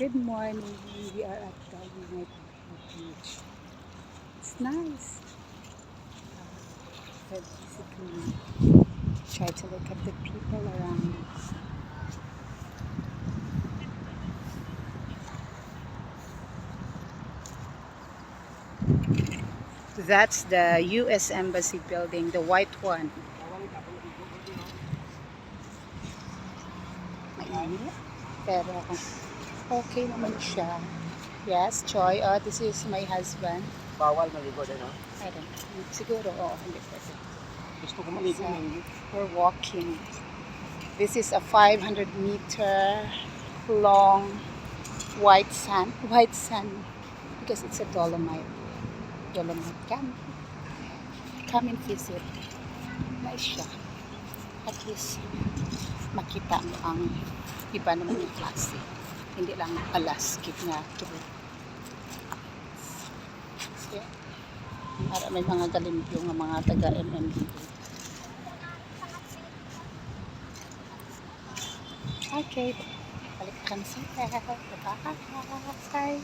Good morning. We are at the United Beach. It's nice. But basically, try to look at the people around. That's the U.S. Embassy building, the white one. Mainit. Pero okay naman siya. Yes, Joy. Oh, this is my husband. Bawal maligo din, no? I don't know. Siguro, hindi pwede. Gusto ko maligo So, ng we're walking. This is a 500-meter long white sand because it's a Dolomite. Come and visit. Nice siya. At least makita mo ang iba naman yung klase. Hindi lang palaskip na true. So, may mga galimpyo ng mga taga-MMDA. Okay, balik kami sa hotel. Bye-bye.